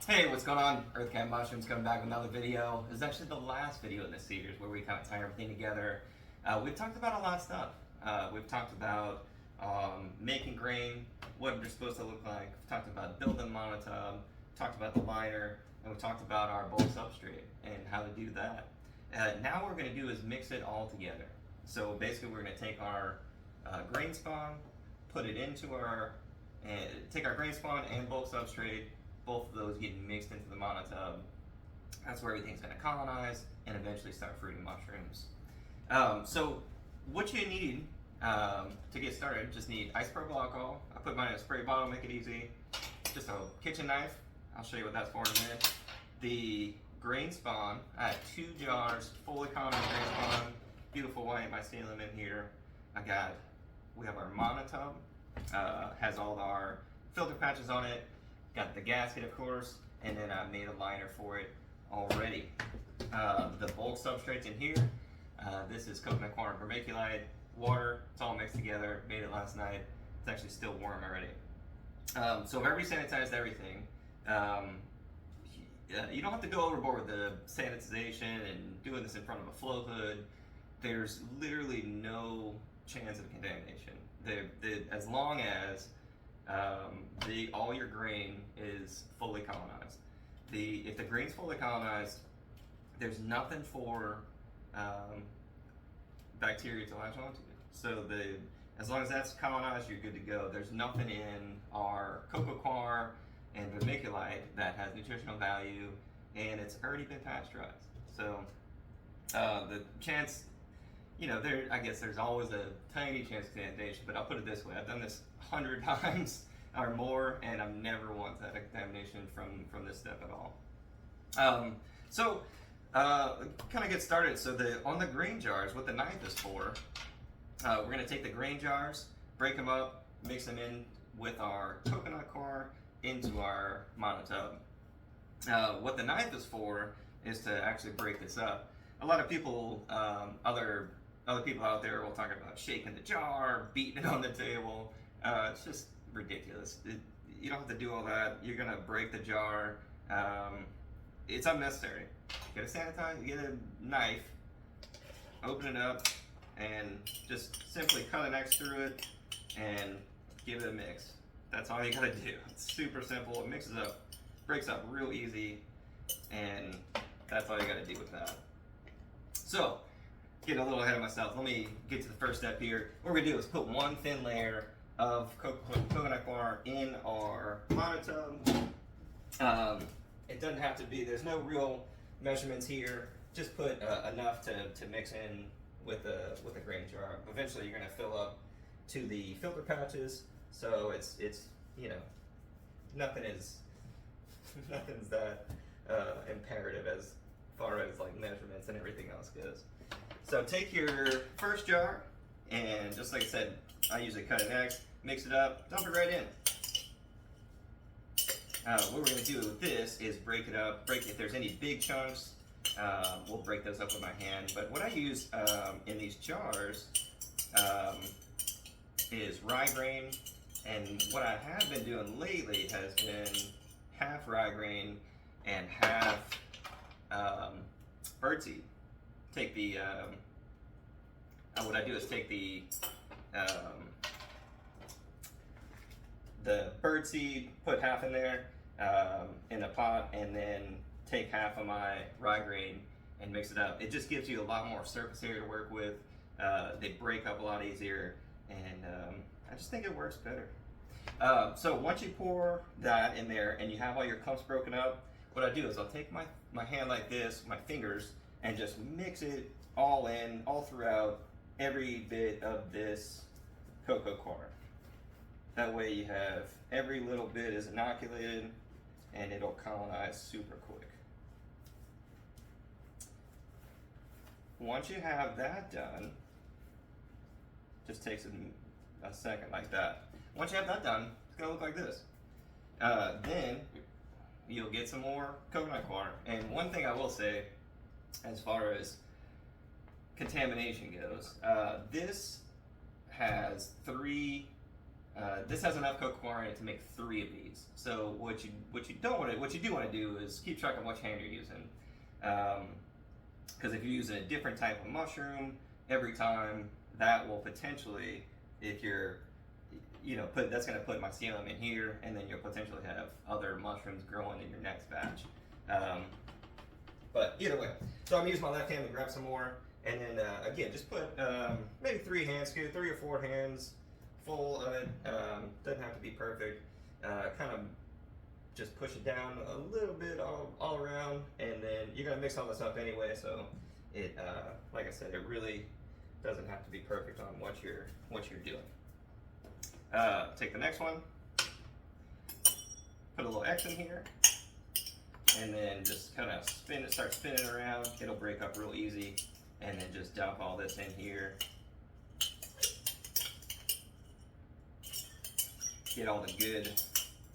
Hey, what's going on? Earthcat Mushrooms coming back with another video. This is actually the last video in this series where we kind of tie everything together. We've talked about a lot of stuff. We've talked about making grain, what they're supposed to look like. We've talked about building Monotub, talked about the liner, and we talked about our bulk substrate and how to do that. Now what we're going to do is mix it all together. So basically we're going to take our grain spawn, put it into take our grain spawn and bulk substrate, both of those getting mixed into the monotub. That's where everything's going to colonize and eventually start fruiting mushrooms. So what you need to get started, just need isopropyl alcohol. I put mine in a spray bottle, make it easy. Just a kitchen knife. I'll show you what that's for in a minute. The grain spawn, I had 2 jars, fully colonized grain spawn. Beautiful white mycelium in here. We have our monotub, has all our filter patches on it. Got the gasket, of course, and then I made a liner for it already. The bulk substrate's in here. This is coconut coir and vermiculite, water. It's all mixed together. Made it last night. It's actually still warm already. So I've already sanitized everything. You don't have to go overboard with the sanitization and doing this in front of a flow hood. There's literally no chance of contamination. As long as all your grain is fully colonized. If the grain's fully colonized, there's nothing for bacteria to latch onto. So as long as that's colonized, you're good to go. There's nothing in our cocoa coir and vermiculite that has nutritional value, and it's already been pasteurized. So the chance, I guess there's always a tiny chance of contamination, but I'll put it this way: I've done this 100 times or more, and I've never once had a contamination from this step at all. Kind of get started. So on the grain jars, what the knife is for, we're going to take the grain jars, break them up, mix them in with our coconut coir into our monotub. What the knife is for is to actually break this up. A lot of people, other people out there will talk about shaking the jar, beating it on the table. It's just ridiculous. You don't have to do all that. You're gonna break the jar. It's unnecessary. You gotta sanitize. You get a knife, open it up, and just simply cut an X through it and give it a mix. That's all you gotta do. It's super simple. It mixes up, breaks up real easy, and that's all you gotta do with that. So, getting a little ahead of myself, let me get to the first step here. What we're gonna do is put one thin layer of coconut coir in our monotub. It doesn't have to be, there's no real measurements here. Just put enough to mix in with a grain jar. Eventually you're gonna fill up to the filter patches, so it's nothing's that imperative as far as like measurements and everything else goes. So take your first jar, and just like I said, I usually cut an X, mix it up, dump it right in. What we're going to do with this is break it up. If there's any big chunks, we'll break those up with my hand. But what I use in these jars is rye grain, and what I have been doing lately has been half rye grain and half birdseed. Take the what I do is take the birdseed, put half in there in a pot, and then take half of my rye grain and mix it up. It just gives you a lot more surface area to work with. They break up a lot easier, and I just think it works better. So once you pour that in there and you have all your clumps broken up, what I do is I'll take my hand like this, my fingers, and just mix it all in, all throughout every bit of this cocoa coir. That way you have every little bit is inoculated and it'll colonize super quick. Once you have that done, just takes a second like that. Once you have that done, it's gonna look like this. Then you'll get some more coconut coir. And one thing I will say, as far as contamination goes, this has 3 this has enough cocoa in it to make 3 of these. So what you do want to do is keep track of which hand you're using, because if you're using a different type of mushroom every time, that will potentially, if you're, that's going to put mycelium in here, and then you'll potentially have other mushrooms growing in your next batch. But either way, so I'm using my left hand to grab some more, and then again, just put maybe 3 hands, 3 or 4 hands full of it. Doesn't have to be perfect. Kind of just push it down a little bit all around, and then you're gonna mix all this up anyway. So it, like I said, it really doesn't have to be perfect on what you're doing. Take the next one, put a little X in here, and then just kind of start spinning around. It'll break up real easy, and then just dump all this in here. Get all the good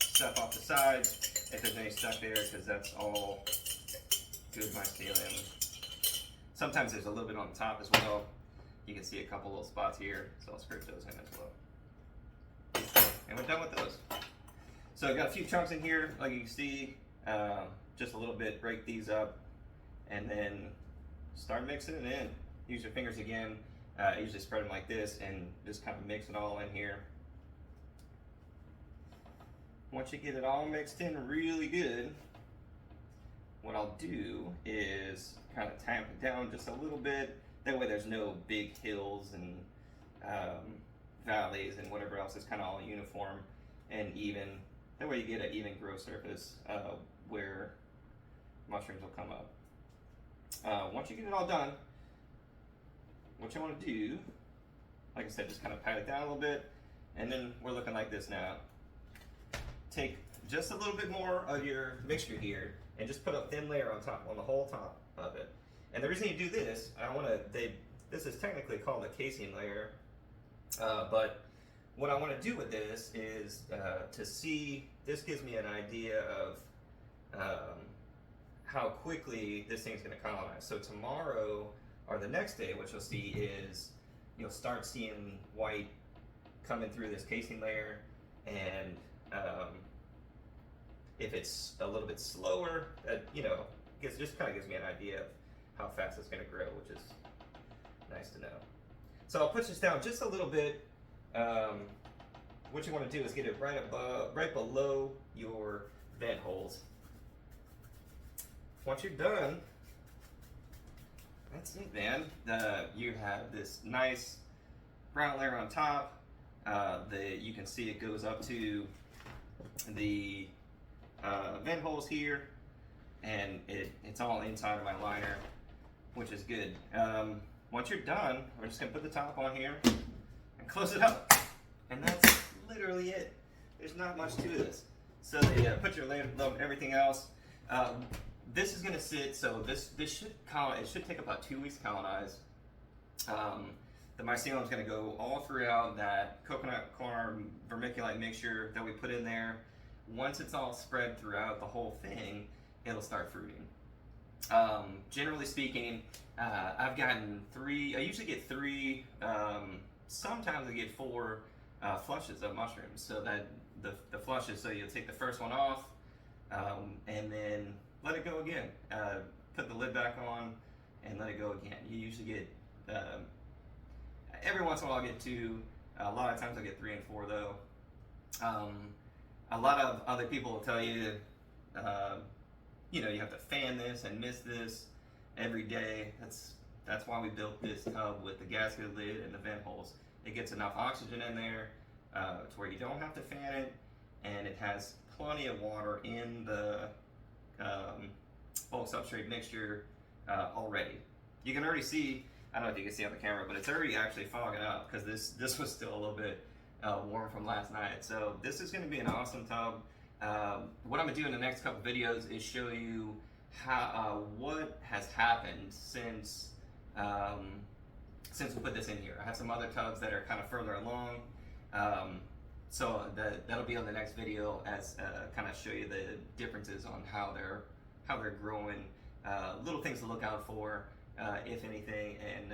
stuff off the sides, if there's any stuff there, because that's all good mycelium. Sometimes there's a little bit on the top as well. You can see a couple little spots here, so I'll scrape those in as well. And we're done with those. So I've got a few chunks in here, like you can see, just a little bit, break these up, and then start mixing it in. Use your fingers again, usually spread them like this, and just kind of mix it all in here. Once you get it all mixed in really good, what I'll do is kind of tamp it down just a little bit. That way there's no big hills and valleys and whatever else. It's kind of all uniform and even. That way you get an even grow surface where mushrooms will come up. Once you get it all done, what you want to do, like I said, just kind of pat it down a little bit, and then we're looking like this now. Take just a little bit more of your mixture here and just put a thin layer on top, on the whole top of it. And the reason you do this, this is technically called a casing layer, but what I want to do with this is to see, this gives me an idea of how quickly this thing's going to colonize. So tomorrow, or the next day, what you'll see is, you'll start seeing white coming through this casing layer, and if it's a little bit slower, just kind of gives me an idea of how fast it's going to grow, which is nice to know. So I'll push this down just a little bit. What you want to do is get it right below your vent holes. Once you're done, that's it, man. You have this nice brown layer on top. You can see it goes up to the vent holes here, and it's all inside of my liner, which is good. Once you're done, we're just gonna put the top on here and close it up, and that's literally it. There's not much to this. So put your layer above everything else. This is gonna sit. So this should it should take about 2 weeks to colonize. The mycelium is going to go all throughout that coconut corn vermiculite mixture that we put in there. Once it's all spread throughout the whole thing, it'll start fruiting. Generally speaking, I've gotten 3, I usually get 3, sometimes I get 4 flushes of mushrooms. So that the flushes, so you'll take the first one off, and then let it go again. Put the lid back on and let it go again. You usually get, every once in a while I'll get 2, a lot of times I get 3 and 4 though. A lot of other people will tell you, you have to fan this and mist this every day. That's why we built this tub with the gasket lid and the vent holes. It gets enough oxygen in there to where you don't have to fan it, and it has plenty of water in the bulk substrate mixture already. You can already see, I don't know if you can see on the camera, but it's already actually fogging up because this was still a little bit warm from last night. So this is going to be an awesome tub. What I'm going to do in the next couple videos is show you how what has happened since we put this in here. I have some other tubs that are kind of further along, so that'll be on the next video as kind of show you the differences on how they're growing, little things to look out for. if anything, and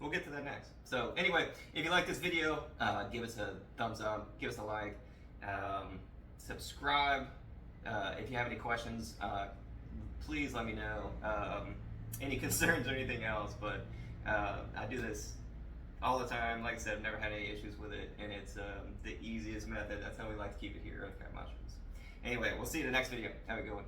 we'll get to that next. So anyway, if you like this video, give us a thumbs up, give us a like, subscribe. If you have any questions, please let me know. Any concerns or anything else, but I do this all the time. Like I said, I've never had any issues with it, and it's the easiest method. That's how we like to keep it here at Crab Mushrooms. Anyway, we'll see you in the next video. Have a good one.